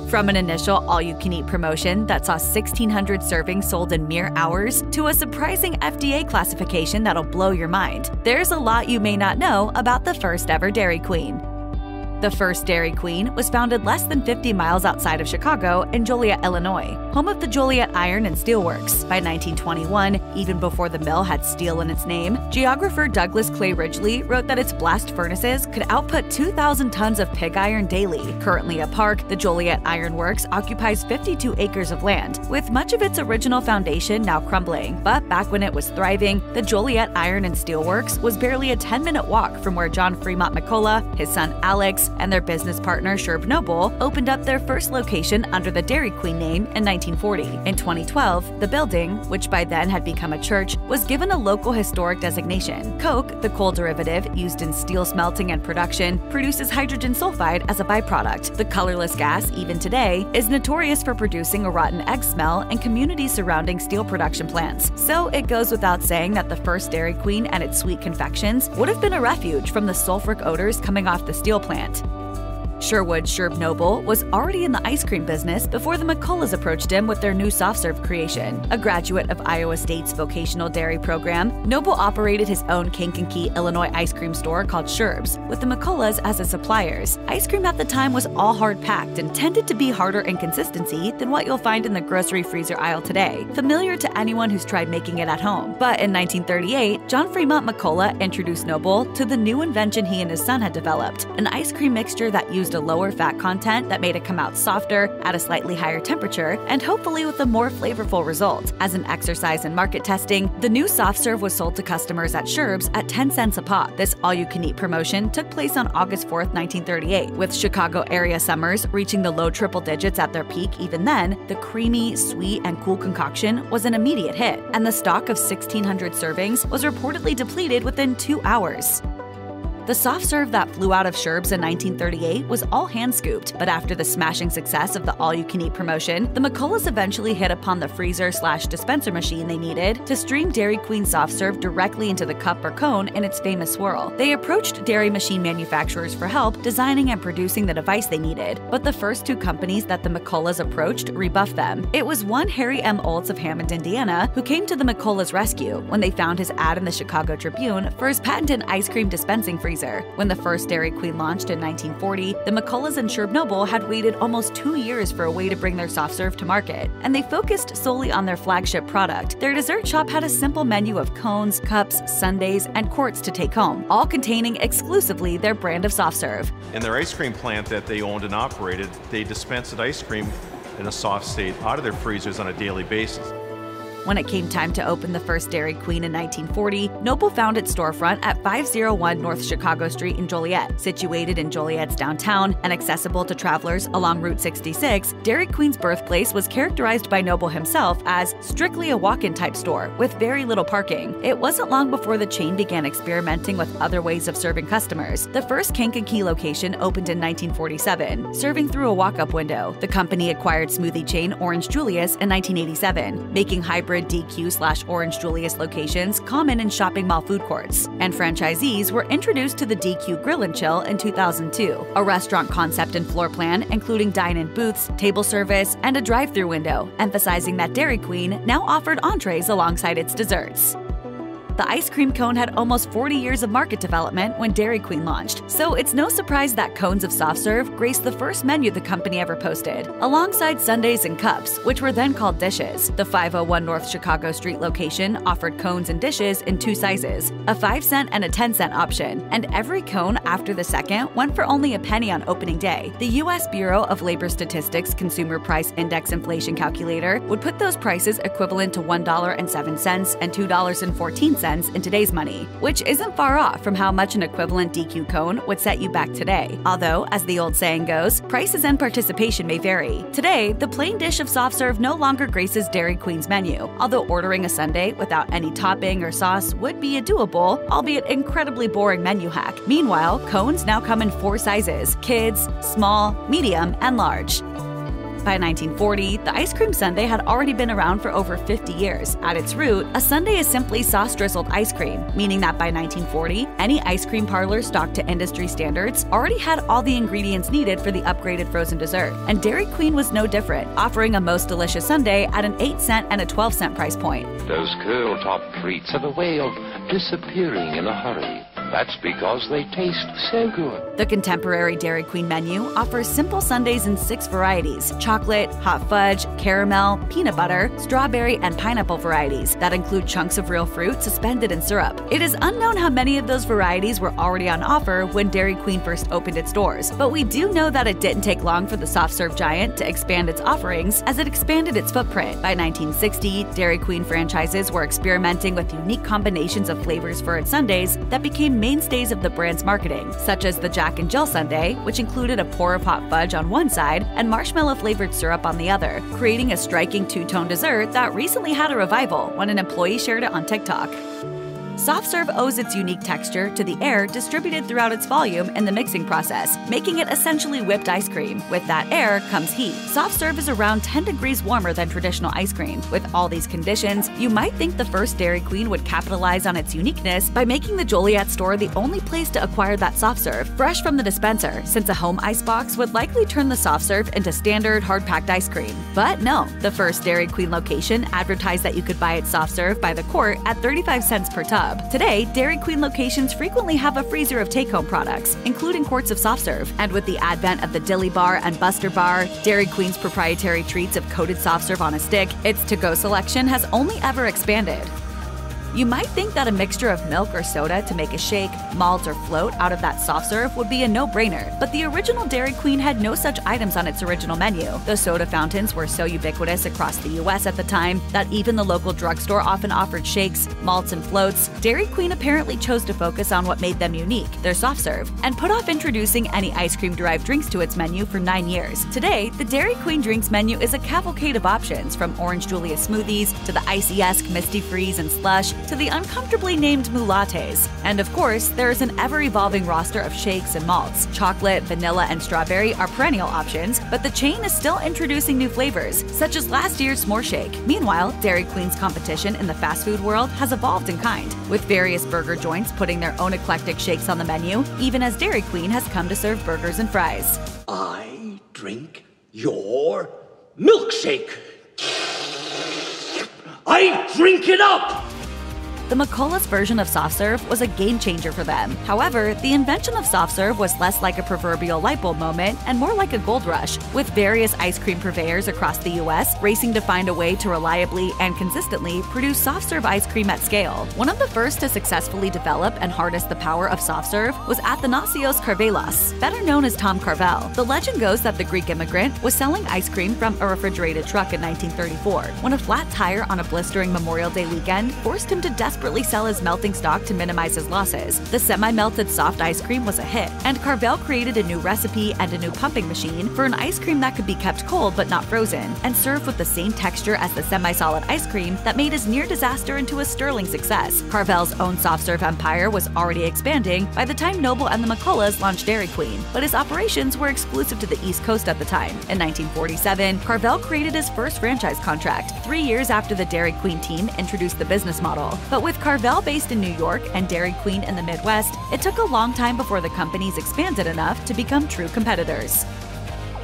From an initial all-you-can-eat promotion that saw 1,600 servings sold in mere hours to a surprising FDA classification that'll blow your mind, there's a lot you may not know about the first ever Dairy Queen. The first Dairy Queen was founded less than 50 miles outside of Chicago in Joliet, Illinois, home of the Joliet Iron and Steel Works. By 1921, even before the mill had steel in its name, geographer Douglas Clay Ridgely wrote that its blast furnaces could output 2,000 tons of pig iron daily. Currently a park, the Joliet Iron Works occupies 52 acres of land, with much of its original foundation now crumbling. But back when it was thriving, the Joliet Iron and Steel Works was barely a 10-minute walk from where John Fremont McCullough, his son Alex, and their business partner Sherb Noble opened up their first location under the Dairy Queen name in 1940. In 2012, the building, which by then had become a church, was given a local historic designation. Coke, the coal derivative used in steel smelting and production, produces hydrogen sulfide as a byproduct. The colorless gas, even today, is notorious for producing a rotten egg smell in communities surrounding steel production plants. So it goes without saying that the first Dairy Queen and its sweet confections would have been a refuge from the sulfuric odors coming off the steel plant. Sherwood Sherb Noble was already in the ice cream business before the McCulloughs approached him with their new soft-serve creation. A graduate of Iowa State's vocational dairy program, Noble operated his own Kankakee, Illinois ice cream store called Sherb's, with the McCulloughs as his suppliers. Ice cream at the time was all hard-packed and tended to be harder in consistency than what you'll find in the grocery freezer aisle today, familiar to anyone who's tried making it at home. But in 1938, John Fremont McCullough introduced Noble to the new invention he and his son had developed, an ice cream mixture that used a lower fat content that made it come out softer, at a slightly higher temperature, and hopefully with a more flavorful result. As an exercise in market testing, the new soft serve was sold to customers at Sherb's at 10 cents a pop. This all-you-can-eat promotion took place on August 4, 1938, with Chicago area summers reaching the low triple digits at their peak. Even then, the creamy, sweet, and cool concoction was an immediate hit, and the stock of 1,600 servings was reportedly depleted within 2 hours. The soft serve that flew out of Sherb's in 1938 was all hand-scooped, but after the smashing success of the all-you-can-eat promotion, the McCulloughs eventually hit upon the freezer/dispenser machine they needed to stream Dairy Queen soft serve directly into the cup or cone in its famous swirl. They approached dairy machine manufacturers for help designing and producing the device they needed, but the first two companies that the McCulloughs approached rebuffed them. It was one Harry M. Olds of Hammond, Indiana, who came to the McCulloughs' rescue when they found his ad in the Chicago Tribune for his patented ice cream dispensing freezer. When the first Dairy Queen launched in 1940, the McCulloughs and Sherb Noble had waited almost 2 years for a way to bring their soft serve to market, and they focused solely on their flagship product. Their dessert shop had a simple menu of cones, cups, sundaes, and quarts to take home, all containing exclusively their brand of soft serve. In their ice cream plant that they owned and operated, they dispensed ice cream in a soft state out of their freezers on a daily basis. When it came time to open the first Dairy Queen in 1940, Noble found its storefront at 501 North Chicago Street in Joliet. Situated in Joliet's downtown and accessible to travelers along Route 66, Dairy Queen's birthplace was characterized by Noble himself as strictly a walk-in type store with very little parking. It wasn't long before the chain began experimenting with other ways of serving customers. The first Kankakee location opened in 1947, serving through a walk-up window. The company acquired smoothie chain Orange Julius in 1987, making hybrid DQ/Orange Julius locations common in shopping mall food courts, and franchisees were introduced to the DQ Grill and Chill in 2002, a restaurant concept and floor plan including dine-in booths, table service, and a drive-through window, emphasizing that Dairy Queen now offered entrees alongside its desserts. The ice cream cone had almost 40 years of market development when Dairy Queen launched, so it's no surprise that cones of soft serve graced the first menu the company ever posted, alongside sundaes and cups, which were then called dishes. The 501 North Chicago Street location offered cones and dishes in 2 sizes, a 5-cent and a 10-cent option, and every cone after the second went for only a penny on opening day. The U.S. Bureau of Labor Statistics Consumer Price Index inflation calculator would put those prices equivalent to $1.07 and $2.14 in today's money, which isn't far off from how much an equivalent DQ cone would set you back today. Although, as the old saying goes, prices and participation may vary. Today, the plain dish of soft serve no longer graces Dairy Queen's menu, although ordering a sundae without any topping or sauce would be a doable, albeit incredibly boring menu hack. Meanwhile, cones now come in 4 sizes: kids, small, medium, and large. By 1940, the ice cream sundae had already been around for over 50 years. At its root, a sundae is simply sauce-drizzled ice cream, meaning that by 1940, any ice cream parlor stocked to industry standards already had all the ingredients needed for the upgraded frozen dessert. And Dairy Queen was no different, offering a most delicious sundae at an 8-cent and a 12-cent price point. Those curl-top treats have a way of disappearing in a hurry. That's because they taste so good. The contemporary Dairy Queen menu offers simple sundaes in 6 varieties: chocolate, hot fudge, caramel, peanut butter, strawberry, and pineapple varieties that include chunks of real fruit suspended in syrup. It is unknown how many of those varieties were already on offer when Dairy Queen first opened its doors, but we do know that it didn't take long for the soft-serve giant to expand its offerings as it expanded its footprint. By 1960, Dairy Queen franchises were experimenting with unique combinations of flavors for its sundaes that became mainstays of the brand's marketing, such as the Jack and Jill sundae, which included a pour of hot fudge on one side and marshmallow-flavored syrup on the other, creating a striking two-tone dessert that recently had a revival when an employee shared it on TikTok. Soft serve owes its unique texture to the air distributed throughout its volume in the mixing process, making it essentially whipped ice cream. With that air comes heat. Soft serve is around 10 degrees warmer than traditional ice cream. With all these conditions, you might think the first Dairy Queen would capitalize on its uniqueness by making the Joliet store the only place to acquire that soft serve, fresh from the dispenser, since a home ice box would likely turn the soft serve into standard hard-packed ice cream. But no, the first Dairy Queen location advertised that you could buy its soft serve by the quart at 35 cents per tub. Today, Dairy Queen locations frequently have a freezer of take-home products, including quarts of soft serve. And with the advent of the Dilly Bar and Buster Bar, Dairy Queen's proprietary treats of coated soft serve on a stick, its to-go selection has only ever expanded. You might think that a mixture of milk or soda to make a shake, malt, or float out of that soft serve would be a no-brainer, but the original Dairy Queen had no such items on its original menu. The soda fountains were so ubiquitous across the US at the time that even the local drugstore often offered shakes, malts, and floats. Dairy Queen apparently chose to focus on what made them unique, their soft serve, and put off introducing any ice cream-derived drinks to its menu for 9 years. Today, the Dairy Queen drinks menu is a cavalcade of options, from Orange Julia smoothies to the icy-esque Misty Freeze and Slush to the uncomfortably named Moulattes. And of course, there is an ever-evolving roster of shakes and malts. Chocolate, vanilla, and strawberry are perennial options, but the chain is still introducing new flavors, such as last year's S'more Shake. Meanwhile, Dairy Queen's competition in the fast food world has evolved in kind, with various burger joints putting their own eclectic shakes on the menu, even as Dairy Queen has come to serve burgers and fries. I drink your milkshake. I drink it up! The McCullough's version of soft serve was a game changer for them. However, the invention of soft serve was less like a proverbial light bulb moment and more like a gold rush, with various ice cream purveyors across the US racing to find a way to reliably and consistently produce soft serve ice cream at scale. One of the first to successfully develop and harness the power of soft serve was Athanasios Karvelas, better known as Tom Carvel. The legend goes that the Greek immigrant was selling ice cream from a refrigerated truck in 1934 when a flat tire on a blistering Memorial Day weekend forced him to desperately sell his melting stock to minimize his losses. The semi-melted soft ice cream was a hit, and Carvel created a new recipe and a new pumping machine for an ice cream that could be kept cold but not frozen, and served with the same texture as the semi-solid ice cream that made his near disaster into a sterling success. Carvel's own soft serve empire was already expanding by the time Noble and the McCulloughs launched Dairy Queen, but his operations were exclusive to the East Coast at the time. In 1947, Carvel created his first franchise contract, 3 years after the Dairy Queen team introduced the business model. But with Carvel based in New York and Dairy Queen in the Midwest, it took a long time before the companies expanded enough to become true competitors.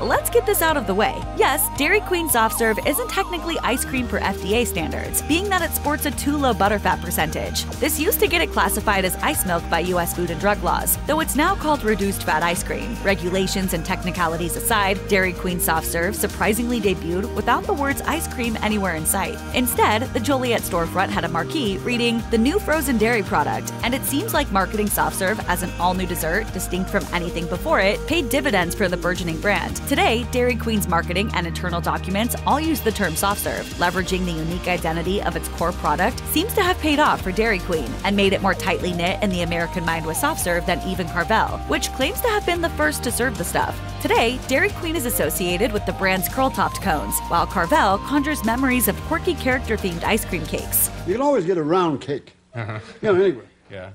Let's get this out of the way. Yes, Dairy Queen soft serve isn't technically ice cream per FDA standards, being that it sports a too low butterfat percentage. This used to get it classified as ice milk by US Food and Drug laws, though it's now called reduced fat ice cream. Regulations and technicalities aside, Dairy Queen soft serve surprisingly debuted without the words ice cream anywhere in sight. Instead, the Joliet storefront had a marquee reading "The New Frozen Dairy Product," and it seems like marketing soft serve as an all-new dessert, distinct from anything before it, paid dividends for the burgeoning brand. Today, Dairy Queen's marketing and internal documents all use the term soft serve. Leveraging the unique identity of its core product seems to have paid off for Dairy Queen and made it more tightly knit in the American mind with soft serve than even Carvel, which claims to have been the first to serve the stuff. Today, Dairy Queen is associated with the brand's curl-topped cones, while Carvel conjures memories of quirky character-themed ice cream cakes. You can always get a round cake. Anyway. Yeah.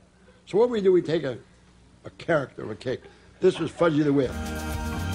So what we do, we take a character of a cake. This was Fudgie the Whip.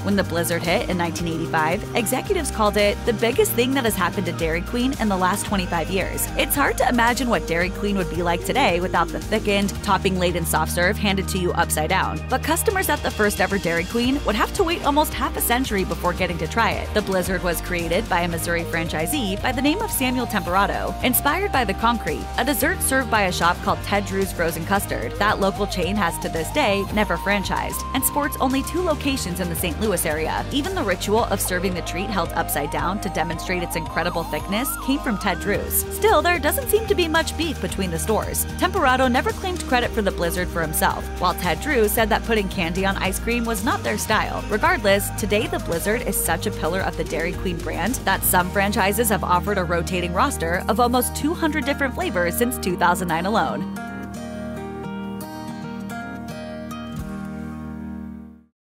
When the blizzard hit in 1985, executives called it the biggest thing that has happened to Dairy Queen in the last 25 years. It's hard to imagine what Dairy Queen would be like today without the thickened, topping-laden soft serve handed to you upside down. But customers at the first ever Dairy Queen would have to wait almost half a century before getting to try it. The blizzard was created by a Missouri franchisee by the name of Samuel Temperato, inspired by the concrete, a dessert served by a shop called Ted Drew's Frozen Custard. That local chain has to this day never franchised and sports only 2 locations in the St. Louis area. Even the ritual of serving the treat held upside down to demonstrate its incredible thickness came from Ted Drew's. Still, there doesn't seem to be much beef between the stores. Temperato never claimed credit for the blizzard for himself, while Ted Drew said that putting candy on ice cream was not their style. Regardless, today the blizzard is such a pillar of the Dairy Queen brand that some franchises have offered a rotating roster of almost 200 different flavors since 2009 alone.